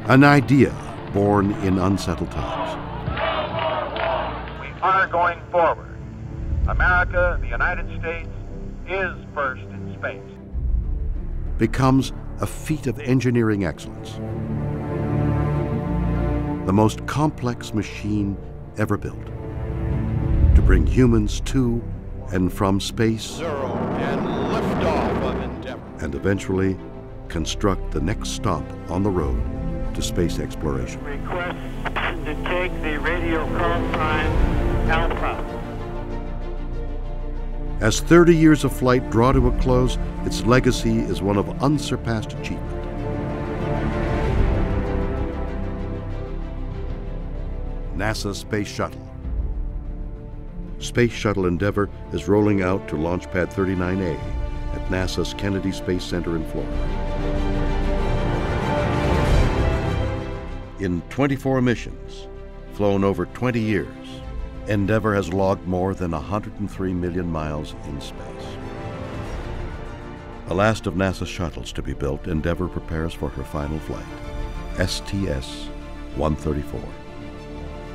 An idea born in unsettled times. We are going forward. America, the United States, is first in space. Becomes a feat of engineering excellence. The most complex machine ever built to bring humans to and from space. 0 and liftoff of Endeavour. And eventually construct the next stop on the road to space exploration. Request to take the radio call sign Alpha. As 30 years of flight draw to a close, its legacy is one of unsurpassed achievement. NASA Space Shuttle. Space Shuttle Endeavour is rolling out to Launch Pad 39A at NASA's Kennedy Space Center in Florida. In 24 missions, flown over 20 years, Endeavour has logged more than 103 million miles in space. The last of NASA's shuttles to be built, Endeavour prepares for her final flight, STS-134.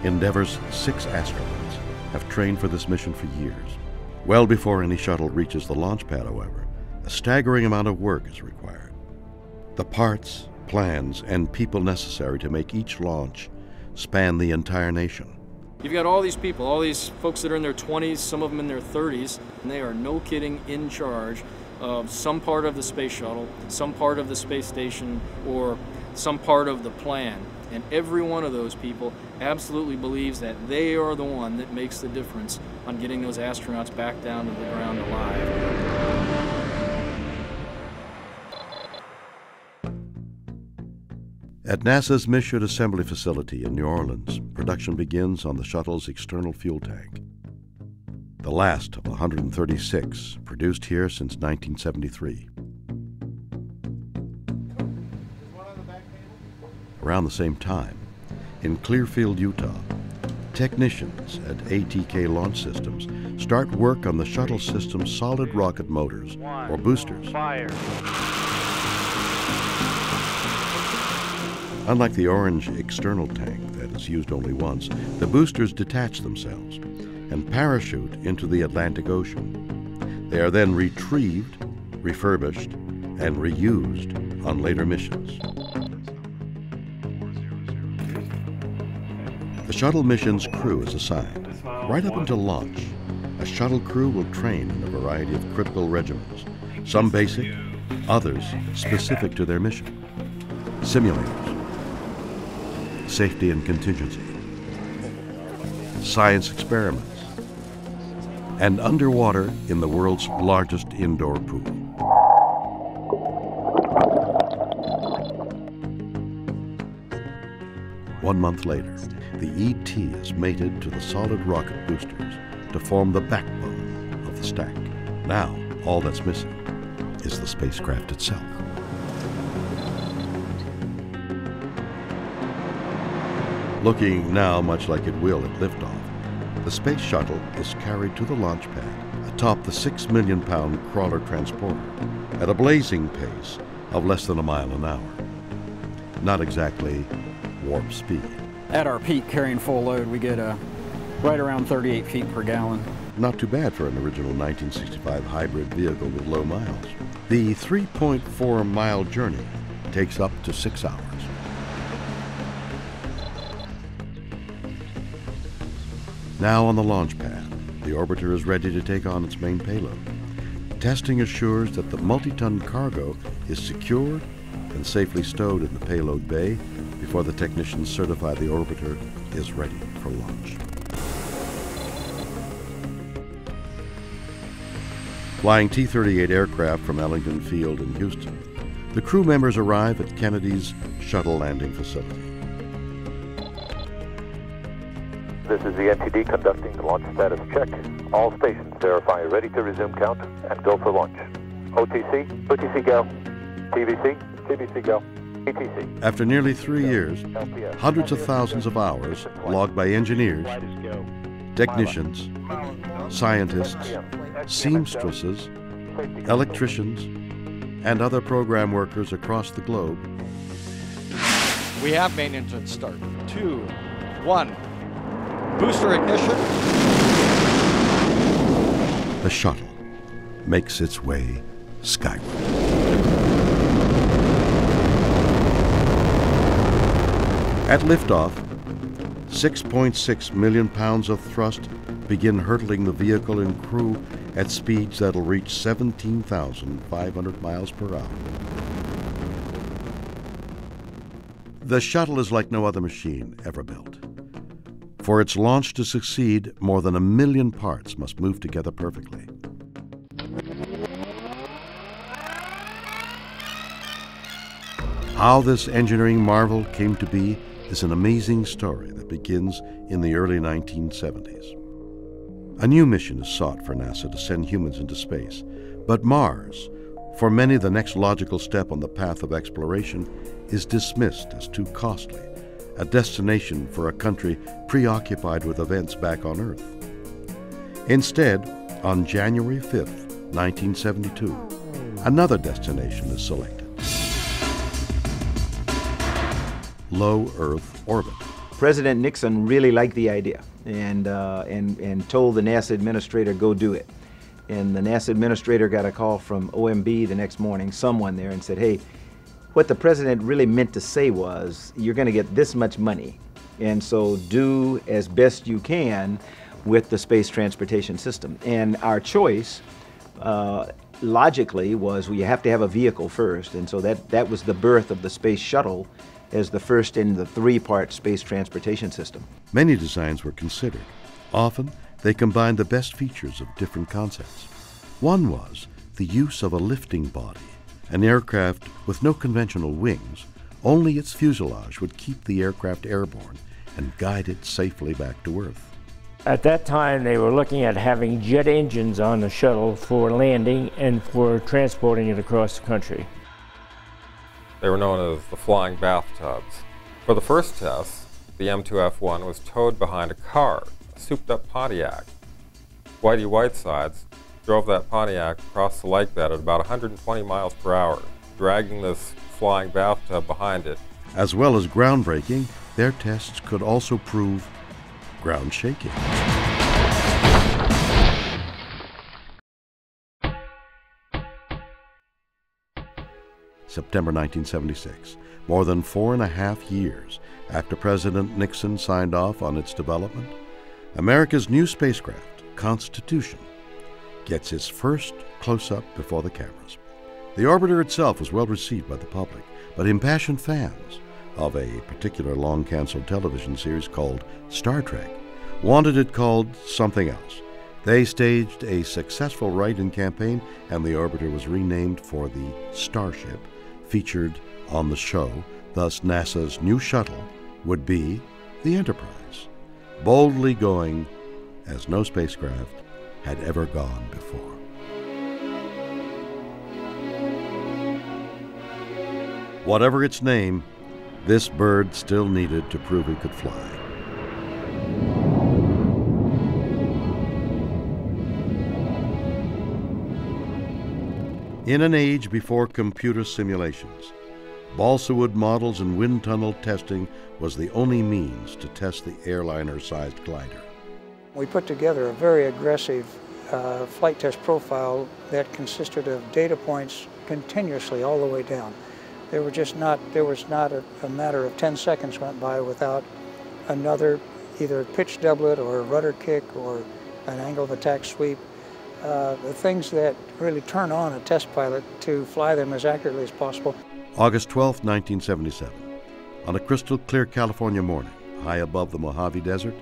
Endeavour's 6 astronauts have trained for this mission for years. Well before any shuttle reaches the launch pad, however, a staggering amount of work is required. The parts, plans, and people necessary to make each launch span the entire nation. You've got all these people, all these folks that are in their 20s, some of them in their 30s, and they are, no kidding, in charge of some part of the space shuttle, some part of the space station, or some part of the plan. And every one of those people absolutely believes that they are the one that makes the difference on getting those astronauts back down to the ground alive. At NASA's Mission Assembly Facility in New Orleans, production begins on the shuttle's external fuel tank. The last of 136 produced here since 1973. Around the same time, in Clearfield, Utah, technicians at ATK Launch Systems start work on the shuttle system's solid rocket motors, or boosters. Fire. Unlike the orange external tank that is used only once, the boosters detach themselves and parachute into the Atlantic Ocean. They are then retrieved, refurbished, and reused on later missions. The shuttle mission's crew is assigned. Right up until launch, a shuttle crew will train in a variety of critical regimens, some basic, others specific to their mission. Simulators, safety and contingency, science experiments, and underwater in the world's largest indoor pool. One month later, the ET is mated to the solid rocket boosters to form the backbone of the stack. Now, all that's missing is the spacecraft itself. Looking now much like it will at liftoff, the space shuttle is carried to the launch pad atop the 6 million pound crawler transporter at a blazing pace of less than a mile an hour. Not exactly warp speed. At our peak, carrying full load, we get right around 38 feet per gallon. Not too bad for an original 1965 hybrid vehicle with low miles. The 3.4 mile journey takes up to 6 hours. Now on the launch pad, the orbiter is ready to take on its main payload. Testing assures that the multi-ton cargo is secured and safely stowed in the payload bay before the technicians certify the orbiter is ready for launch. Flying T-38 aircraft from Ellington Field in Houston, the crew members arrive at Kennedy's shuttle landing facility. This is the NTD conducting the launch status check. All stations verify ready to resume count and go for launch. OTC, OTC go. TBC, TBC go. ETC. After nearly 3 years, hundreds of thousands of hours logged by engineers, technicians, scientists, seamstresses, electricians, and other program workers across the globe, We have main engine start. 2, 1. Booster ignition. The shuttle makes its way skyward. At liftoff, 6.6 million pounds of thrust begin hurtling the vehicle and crew at speeds that'll reach 17,500 miles per hour. The shuttle is like no other machine ever built. For its launch to succeed, more than 1 million parts must move together perfectly. How this engineering marvel came to be is an amazing story that begins in the early 1970s. A new mission is sought for NASA to send humans into space, but Mars, for many the next logical step on the path of exploration, is dismissed as too costly, a destination for a country preoccupied with events back on Earth. Instead, on January 5th, 1972, another destination is selected: low Earth orbit. President Nixon really liked the idea and told the NASA administrator, go do it. And the NASA administrator got a call from OMB the next morning, someone there, and said, hey, what the president really meant to say was, you're going to get this much money, and so do as best you can with the space transportation system. And our choice, logically, was, well, you have to have a vehicle first, and so that was the birth of the Space Shuttle as the first in the 3-part space transportation system. Many designs were considered. Often, they combined the best features of different concepts. One was the use of a lifting body, an aircraft with no conventional wings. Only its fuselage would keep the aircraft airborne and guide it safely back to Earth. At that time, they were looking at having jet engines on the shuttle for landing and for transporting it across the country. They were known as the flying bathtubs. For the first test, the M2F1 was towed behind a car, a souped-up Pontiac. Whitey Whitesides drove that Pontiac across the lake bed at about 120 miles per hour, dragging this flying bathtub behind it. As well as groundbreaking, their tests could also prove ground shaking. September 1976, more than 4.5 years after President Nixon signed off on its development, America's new spacecraft, Constitution, gets its first close-up before the cameras. The orbiter itself was well received by the public, but impassioned fans of a particular long-canceled television series called Star Trek wanted it called something else. They staged a successful write-in campaign, and the orbiter was renamed for the Starship featured on the show. Thus, NASA's new shuttle would be the Enterprise, boldly going as no spacecraft had ever gone before. Whatever its name, this bird still needed to prove it could fly. In an age before computer simulations, balsa wood models and wind tunnel testing was the only means to test the airliner-sized glider. We put together a very aggressive flight test profile that consisted of data points continuously all the way down. There was not a matter of 10 seconds went by without another either pitch doublet or a rudder kick or an angle of attack sweep. The things that really turn on a test pilot to fly them as accurately as possible. August 12, 1977. On a crystal clear California morning, high above the Mojave Desert,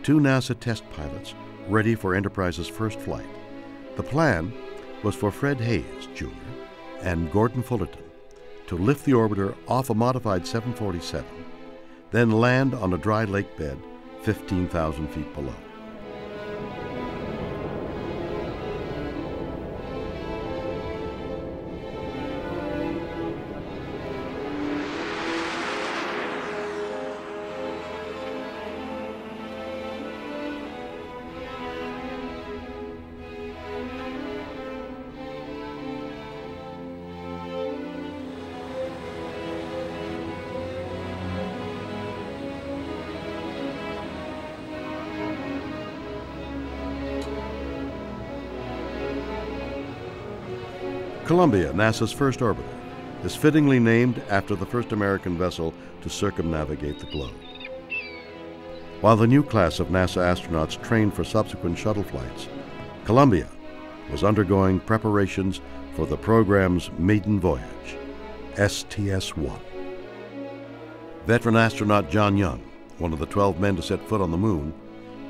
2 NASA test pilots ready for Enterprise's first flight. The plan was for Fred Hayes, Jr. and Gordon Fullerton to lift the orbiter off a modified 747, then land on a dry lake bed 15,000 feet below. Columbia, NASA's first orbiter, is fittingly named after the first American vessel to circumnavigate the globe. While the new class of NASA astronauts trained for subsequent shuttle flights, Columbia was undergoing preparations for the program's maiden voyage, STS-1. Veteran astronaut John Young, one of the 12 men to set foot on the moon,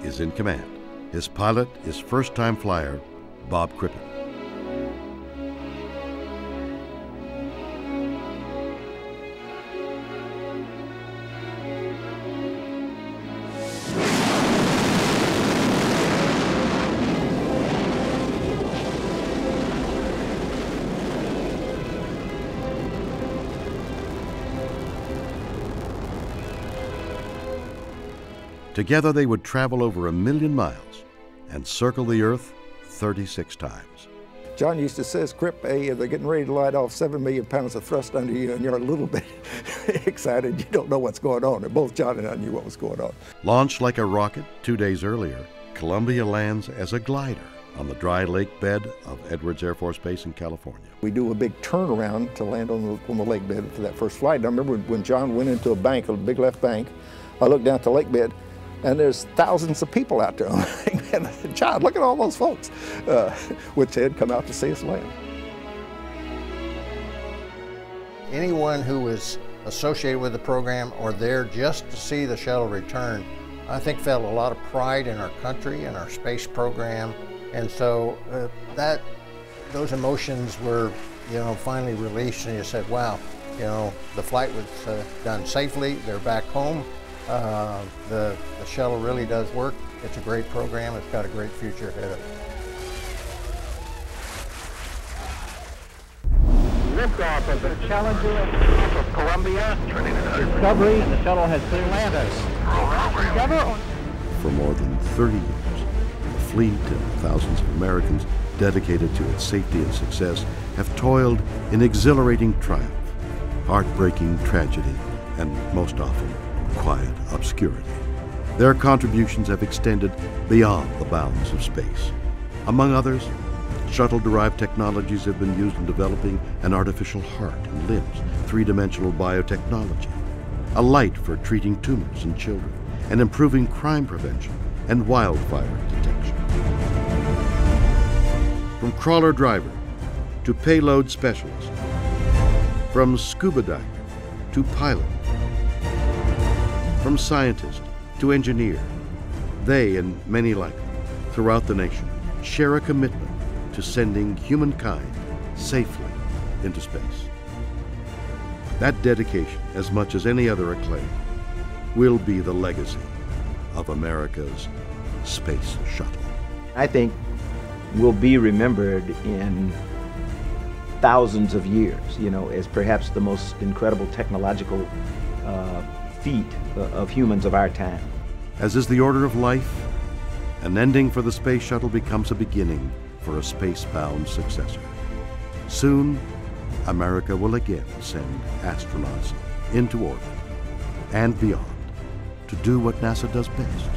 is in command. His pilot is first-time flyer Bob Crippen. Together they would travel over 1 million miles and circle the Earth 36 times. John used to say, Crip, hey, they're getting ready to light off 7 million pounds of thrust under you, and you're a little bit excited. You don't know what's going on. And both John and I knew what was going on. Launched like a rocket 2 days earlier, Columbia lands as a glider on the dry lake bed of Edwards Air Force Base in California. We do a big turnaround to land on the lake bed for that first flight. And I remember when John went into a bank, a big left bank, I looked down at the lake bed, and there's thousands of people out there. And I said, John, look at all those folks, which had come out to see us land. Anyone who was associated with the program or there just to see the shuttle return, I think felt a lot of pride in our country and our space program. And so those emotions were, finally released, and you said, wow, the flight was done safely, they're back home. The shuttle really does work. It's a great program. It's got a great future ahead of it. Liftoff of the Challenger of Columbia. Discovery, and the shuttle has cleared landers. For more than 30 years, the fleet and thousands of Americans dedicated to its safety and success have toiled in exhilarating triumph, heartbreaking tragedy, and most often, quiet obscurity. Their contributions have extended beyond the bounds of space. Among others, shuttle-derived technologies have been used in developing an artificial heart and limbs, three-dimensional biotechnology, a light for treating tumors in children, and improving crime prevention and wildfire detection. From crawler driver to payload specialist, from scuba diver to pilot, from scientist to engineer, they and many like them throughout the nation share a commitment to sending humankind safely into space. That dedication, as much as any other acclaim, will be the legacy of America's Space Shuttle. I think will be remembered in thousands of years, as perhaps the most incredible technological feat of humans of our time. As is the order of life, an ending for the Space Shuttle becomes a beginning for a space-bound successor. Soon, America will again send astronauts into orbit and beyond to do what NASA does best: